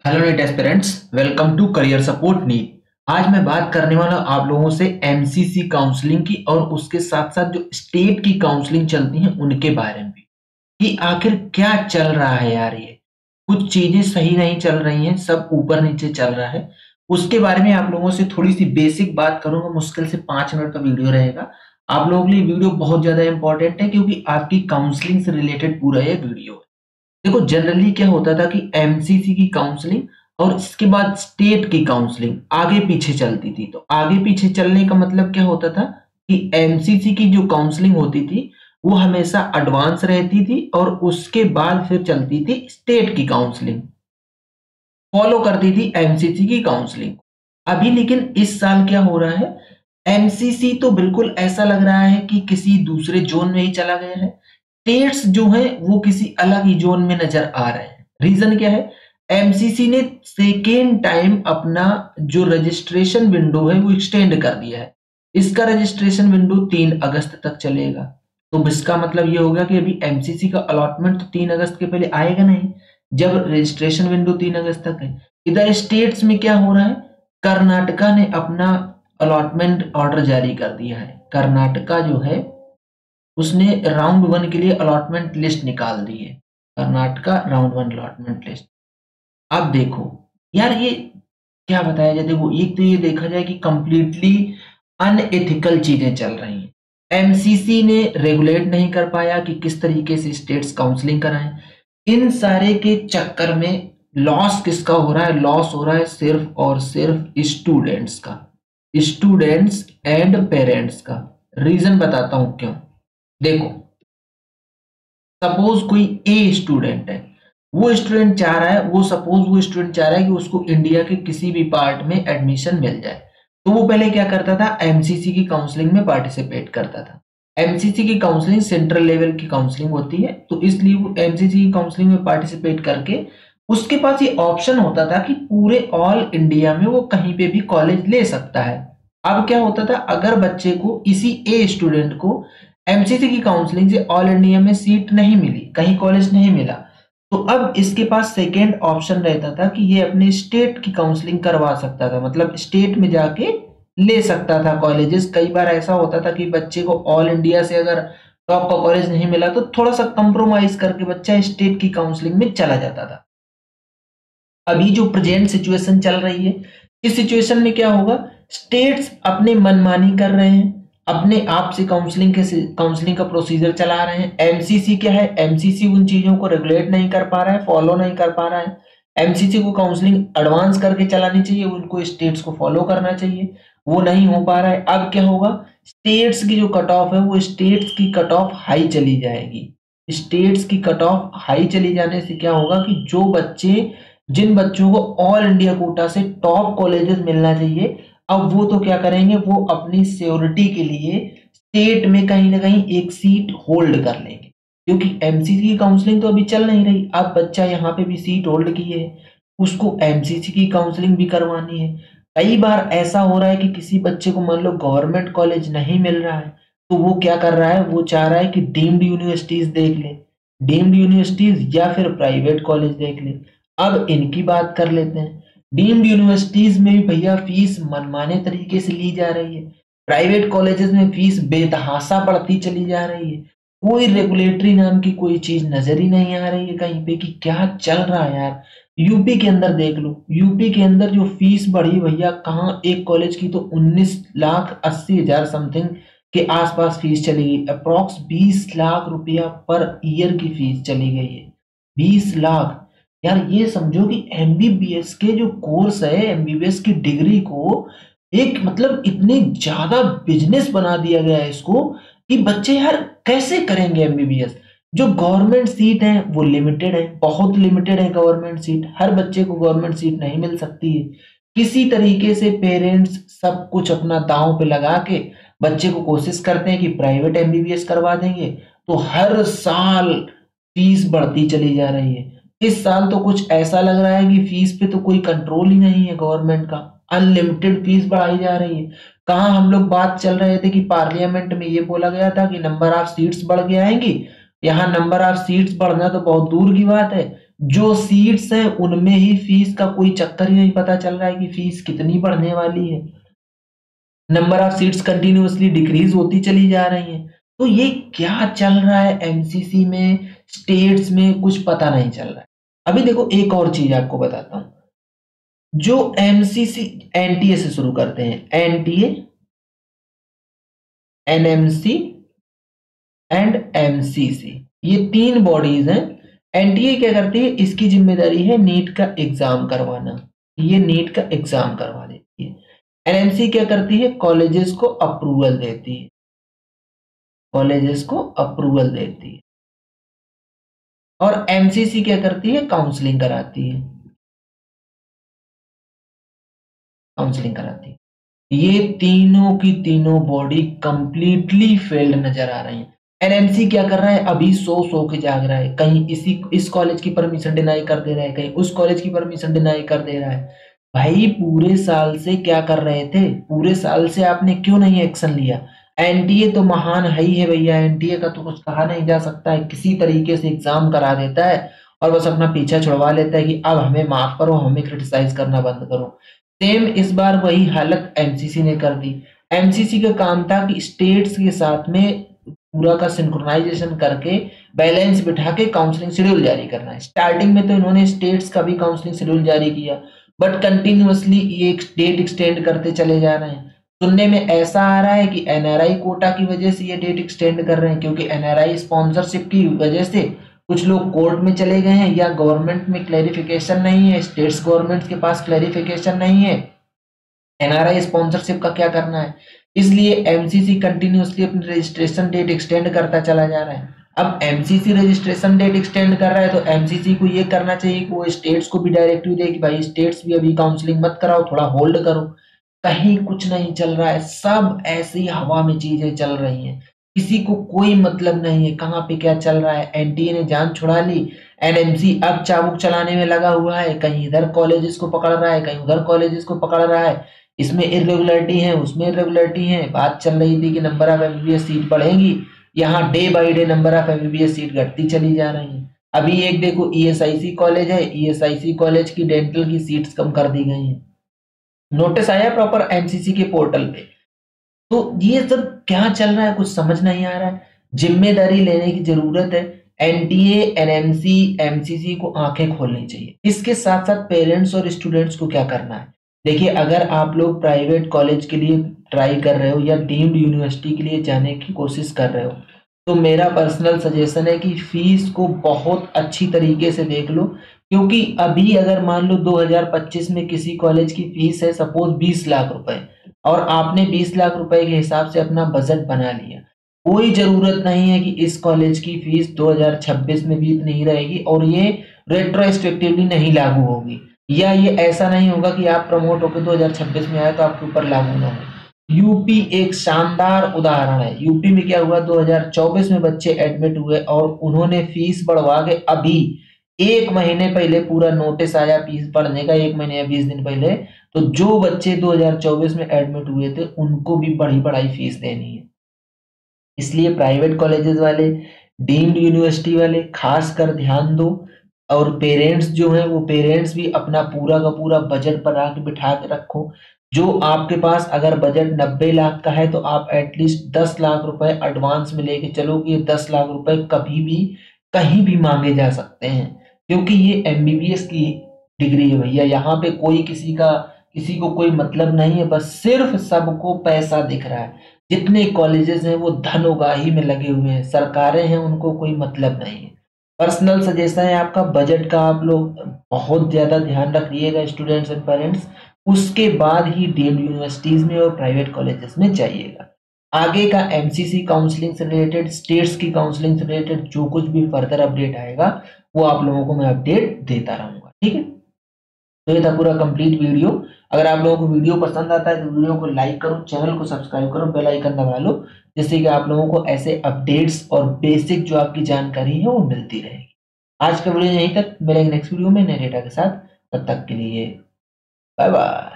Hello NEET aspirants, welcome to career support NEET. आज मैं बात करने वाला हूं आप लोगों से एमसीसी काउंसलिंग की और उसके साथ साथ जो स्टेट की काउंसलिंग चलती हैं उनके बारे में भी, कि आखिर क्या चल रहा है यार। ये कुछ चीजें सही नहीं चल रही हैं, सब ऊपर नीचे चल रहा है। उसके बारे में आप लोगों से थोड़ी सी बेसिक बात करूंगा। मुश्किल से 5 मिनट का वीडियो रहेगा। आप लोगों के लिए वीडियो बहुत ज्यादा इंपॉर्टेंट है क्योंकि आपकी काउंसलिंग से रिलेटेड पूरा ये वीडियो है। देखो, जनरली क्या होता था कि एमसीसी की काउंसलिंग और इसके बाद स्टेट की काउंसलिंग आगे पीछे चलती थी। तो आगे पीछे चलने का मतलब क्या होता था कि एमसीसी की जो काउंसलिंग होती थी वो हमेशा एडवांस रहती थी और उसके बाद फिर चलती थी स्टेट की काउंसलिंग, फॉलो करती थी एमसीसी की काउंसलिंग। अभी लेकिन इस साल क्या हो रहा है, एमसीसी तो बिल्कुल ऐसा लग रहा है कि किसी दूसरे जोन में ही चला गया है। स्टेट्स जो है वो किसी अलग ही जोन में नजर आ रहे हैं। रीजन क्या है, एमसीसी ने सेकेंड टाइम अपना जो रजिस्ट्रेशन विंडो है वो एक्सटेंड कर दिया है। इसका रजिस्ट्रेशन विंडो 3 अगस्त तक चलेगा। तो इसका मतलब ये होगा कि अभी एमसीसी का अलॉटमेंट तो 3 अगस्त के पहले आएगा नहीं, जब रजिस्ट्रेशन विंडो 3 अगस्त तक है। इधर स्टेट्स में क्या हो रहा है, कर्नाटका ने अपना अलॉटमेंट ऑर्डर जारी कर दिया है। कर्नाटका जो है उसने राउंड 1 के लिए अलॉटमेंट लिस्ट निकाल दी है। Karnataka round 1 allotment list. अब देखो यार, ये क्या बताया जाए। देखो, एक तो ये देखा जाए कि कंप्लीटली अनएथिकल चीजें चल रही हैं। एमसीसी ने रेगुलेट नहीं कर पाया कि किस तरीके से स्टेट्स काउंसलिंग कराएं। इन सारे के चक्कर में लॉस किसका हो रहा है, लॉस हो रहा है सिर्फ और सिर्फ स्टूडेंट्स का, स्टूडेंट्स एंड पेरेंट्स का। रीजन बताता हूं क्यों। देखो, सपोज कोई ए स्टूडेंट है, वो स्टूडेंट चाह रहा है, वो स्टूडेंट चाह रहा है कि उसको इंडिया के किसी भी पार्ट में एडमिशन मिल जाए। तो वो पहले क्या करता था, एमसीसी की काउंसलिंग में पार्टिसिपेट करता था। एमसीसी की काउंसलिंग सेंट्रल लेवल की काउंसलिंग होती है, तो इसलिए वो एमसीसी की काउंसलिंग में पार्टिसिपेट करके उसके पास ये ऑप्शन होता था कि पूरे ऑल इंडिया में वो कहीं पे भी कॉलेज ले सकता है। अब क्या होता था, अगर बच्चे को, इसी ए स्टूडेंट को एमसीसी की काउंसलिंग से ऑल इंडिया में सीट नहीं मिली, कहीं कॉलेज नहीं मिला, तो अब इसके पास सेकेंड ऑप्शन रहता था कि ये अपने स्टेट की काउंसलिंग करवा सकता था। मतलब स्टेट में जाके ले सकता था कॉलेजेस। कई बार ऐसा होता था कि बच्चे को ऑल इंडिया से अगर टॉप का कॉलेज नहीं मिला तो थोड़ा सा कंप्रोमाइज करके बच्चा स्टेट की काउंसलिंग में चला जाता था। अभी जो प्रेजेंट सिचुएशन चल रही है, इस सिचुएशन में क्या होगा, स्टेट्स अपने मनमानी कर रहे हैं, अपने आप से काउंसलिंग का प्रोसीजर चला रहे हैं। एमसीसी क्या है, एमसीसी उन चीजों को रेगुलेट नहीं कर पा रहा है, फॉलो नहीं कर पा रहा है। एमसीसी को काउंसलिंग एडवांस करके चलानी चाहिए, उनको स्टेट्स को फॉलो करना चाहिए, वो नहीं हो पा रहा है। अब क्या होगा, स्टेट्स की जो कट ऑफ है वो स्टेट्स की कट ऑफ हाई चली जाएगी। स्टेट्स की कट ऑफ हाई चली जाने से क्या होगा कि जो बच्चे, जिन बच्चों को ऑल इंडिया कोटा से टॉप कॉलेजेस मिलना चाहिए, अब वो तो क्या करेंगे, वो अपनी सिक्योरिटी के लिए स्टेट में कहीं ना कहीं एक सीट होल्ड कर लेंगे, क्योंकि एमसीसी की काउंसलिंग तो अभी चल नहीं रही। अब बच्चा यहाँ पे भी सीट होल्ड की है, उसको एमसीसी की काउंसलिंग भी करवानी है। कई बार ऐसा हो रहा है कि किसी बच्चे को मान लो गवर्नमेंट कॉलेज नहीं मिल रहा है, तो वो क्या कर रहा है, वो चाह रहा है कि डीम्ड यूनिवर्सिटीज देख ले, डीम्ड यूनिवर्सिटीज या फिर प्राइवेट कॉलेज देख ले। अब इनकी बात कर लेते हैं। डीम्ड यूनिवर्सिटीज में भी भैया फीस मनमाने तरीके से ली जा रही है। प्राइवेट कॉलेजेस में फीस बेतहाशा बढ़ती चली जा रही है। कोई रेगुलेटरी नाम की कोई चीज नजर ही नहीं आ रही है कहीं पे कि क्या चल रहा है यार। यूपी के अंदर देख लो, यूपी के अंदर जो फीस बढ़ी भैया, कहाँ एक कॉलेज की तो 19,80,000 समथिंग के आसपास फीस चली गई। अप्रोक्स 20 लाख रुपया पर ईयर की फीस चली गई है। 20 लाख। यार ये समझो कि एमबीबीएस के जो कोर्स है, एमबीबीएस की डिग्री को एक मतलब इतने ज्यादा बिजनेस बना दिया गया है इसको, कि बच्चे यार कैसे करेंगे एमबीबीएस। जो गवर्नमेंट सीट है वो लिमिटेड है, बहुत लिमिटेड है गवर्नमेंट सीट। हर बच्चे को गवर्नमेंट सीट नहीं मिल सकती है। किसी तरीके से पेरेंट्स सब कुछ अपना दांव पे लगा के बच्चे को कोशिश करते हैं कि प्राइवेट एमबीबीएस करवा देंगे। तो हर साल फीस बढ़ती चली जा रही है। इस साल तो कुछ ऐसा लग रहा है कि फीस पे तो कोई कंट्रोल ही नहीं है गवर्नमेंट का। अनलिमिटेड फीस बढ़ाई जा रही है। कहाँ हम लोग बात चल रहे थे कि पार्लियामेंट में ये बोला गया था कि नंबर ऑफ सीट्स बढ़ के आएंगी। यहाँ नंबर ऑफ सीट्स बढ़ना तो बहुत दूर की बात है, जो सीट्स हैं उनमें ही फीस का कोई चक्कर ही नहीं पता चल रहा है कि फीस कितनी बढ़ने वाली है। Number of seats continuously decrease होती चली जा रही हैं। तो ये क्या चल रहा है एमसीसी में, स्टेट्स में, कुछ पता नहीं चल रहा है। अभी देखो एक और चीज आपको बताता हूं। जो एमसीसी, एनटीए से शुरू करते हैं, एनटीए, एनएमसी एंड एमसीसी, ये तीन बॉडीज हैं। एनटीए क्या करती है, इसकी जिम्मेदारी है नीट का एग्जाम करवाना, ये नीट का एग्जाम करवा देती है। एनएमसी क्या करती है, कॉलेजेस को अप्रूवल देती है, कॉलेजेस को अप्रूवल देती है। और एमसीसी क्या करती है, काउंसलिंग कराती है, काउंसलिंग कराती है। ये तीनों की तीनों बॉडी कंप्लीटली फेल्ड नजर आ रही है। एनएमसी क्या कर रहा है, अभी सो के जाग रहा है, कहीं इस कॉलेज की परमिशन डिनाई कर दे रहा है, कहीं उस कॉलेज की परमिशन डिनाई कर दे रहा है। भाई पूरे साल से क्या कर रहे थे, पूरे साल से आपने क्यों नहीं एक्शन लिया? एनटीए तो महान है ही है भैया, एनटीए का तो कुछ कहा नहीं जा सकता है, किसी तरीके से एग्जाम करा देता है और बस अपना पीछा छुड़वा लेता है कि अब हमें माफ करो, हमें क्रिटिसाइज करना बंद करो। सेम इस बार वही हालत एमसीसी ने कर दी। एमसीसी का काम था कि स्टेट्स के साथ में पूरा का सिंक्रोनाइजेशन करके बैलेंस बिठा के काउंसलिंग शेड्यूल जारी करना है। स्टार्टिंग में तो इन्होंने स्टेट्स का भी काउंसलिंग शेड्यूल जारी किया, बट कंटिन्यूअसली ये डेट एक्सटेंड करते चले जा रहे हैं। सुनने में ऐसा आ रहा है कि एनआरआई कोटा की वजह से ये डेट एक्सटेंड कर रहे हैं, क्योंकि एनआरआई स्पॉन्सरशिप की वजह से कुछ लोग कोर्ट में चले गए हैं, या गवर्नमेंट में क्लैरिफिकेशन नहीं है, स्टेट्स गवर्नमेंट के पास क्लैरिफिकेशन नहीं है एनआरआई स्पॉन्सरशिप का क्या करना है। इसलिए एमसीसी कंटिन्यूअसली अपनी रजिस्ट्रेशन डेट एक्सटेंड करता चला जा रहा है। अब एमसीसी रजिस्ट्रेशन डेट एक्सटेंड कर रहा है तो एमसीसी को ये करना चाहिए कि वो स्टेट्स को भी डायरेक्टिव दे कि भाई स्टेट्स भी अभी काउंसलिंग मत कराओ, थोड़ा होल्ड करो। कहीं कुछ नहीं चल रहा है, सब ऐसी हवा में चीजें चल रही हैं, किसी को कोई मतलब नहीं है कहाँ पे क्या चल रहा है। एनटीए ने जान छुड़ा ली, एनएमसी अब चाबुक चलाने में लगा हुआ है, कहीं इधर कॉलेजेस को पकड़ रहा है, कहीं उधर कॉलेजेस को पकड़ रहा है। इसमें इरेगुलरिटी है, उसमें इरेगुलरिटी है। बात चल रही थी कि नंबर ऑफ एमबीबीएस सीट बढ़ेंगी, यहाँ day by day number of MBBS seat घटती चली जा रही है। अभी एक देखो ईएसआईसी कॉलेज है, ईएसआईसी कॉलेज की डेंटल की सीट्स कम कर दी गई हैं, नोटिस आया प्रॉपर एमसीसी के पोर्टल पे। तो ये सब क्या चल रहा है कुछ समझ नहीं आ रहा है। जिम्मेदारी लेने की जरूरत है। एनटीए, एनएमसी, एमसीसी को आंखें खोलनी चाहिए। इसके साथ साथ पेरेंट्स और स्टूडेंट्स को क्या करना है, देखिए अगर आप लोग प्राइवेट कॉलेज के लिए ट्राई कर रहे हो या डीम्ड यूनिवर्सिटी के लिए जाने की कोशिश कर रहे हो, तो मेरा पर्सनल सजेशन है कि फीस को बहुत अच्छी तरीके से देख लो। क्योंकि अभी अगर मान लो 2025 में किसी कॉलेज की फीस है सपोज 20 लाख रुपए, और आपने 20 लाख रुपए के हिसाब से अपना बजट बना लिया, कोई जरूरत नहीं है कि इस कॉलेज की फीस 2026 में भी इतनी ही रहेगी और ये रेट्रोस्पेक्टिवली नहीं लागू होगी, या ये ऐसा नहीं होगा कि आप प्रमोट होकर 2026 में आए तो आपके ऊपर लागू ना हो। यूपी एक शानदार उदाहरण है। यूपी में क्या हुआ, 2024 में बच्चे एडमिट हुए और उन्होंने फीस बढ़वा के अभी 1 महीने पहले पूरा नोटिस आया फीस बढ़ने का, 1 महीने या 20 दिन पहले। तो जो बच्चे 2024 में एडमिट हुए थे उनको भी बड़ी बढ़ाई फीस देनी है। इसलिए प्राइवेट कॉलेजेस वाले, डीम्ड यूनिवर्सिटी वाले खास कर ध्यान दो। और पेरेंट्स जो हैं वो पेरेंट्स भी अपना पूरा का पूरा बजट बना के बिठा के रखो। जो आपके पास अगर बजट 90 लाख का है तो आप एटलीस्ट 10 लाख रुपए एडवांस में लेके चलो कि ये 10 लाख रुपए कभी भी कहीं भी मांगे जा सकते हैं, क्योंकि ये एमबीबीएस की डिग्री है भैया। यहाँ पे कोई किसी को कोई मतलब नहीं है, बस सिर्फ सबको पैसा दिख रहा है। जितने कॉलेजेस हैं वो धन उगाही में लगे हुए हैं, सरकारें हैं उनको कोई मतलब नहीं है। पर्सनल सजेशन है आपका, बजट का आप लोग बहुत ज्यादा ध्यान रखिएगा स्टूडेंट्स एंड पेरेंट्स। उसके बाद ही डीम्ड यूनिवर्सिटीज में और प्राइवेट कॉलेजेस में जाइएगा। आगे का एमसीसी काउंसलिंग से रिलेटेड, स्टेट्स की काउंसलिंग से रिलेटेड जो कुछ भी फर्दर अपडेट आएगा वो आप लोगों को मैं अपडेट देता रहूंगा, ठीक है। तो ये था पूरा कंप्लीट वीडियो। अगर आप लोगों को वीडियो पसंद आता है तो वीडियो को लाइक करो, चैनल को सब्सक्राइब करो, बेल आइकन दबा लो, जिससे कि आप लोगों को ऐसे अपडेट्स और बेसिक जो आपकी जानकारी है वो मिलती रहेगी। आज का वीडियो यहीं तक, मिलेंगे नेक्स्ट वीडियो में नए डेटा के साथ। तब तक के लिए बाय बाय।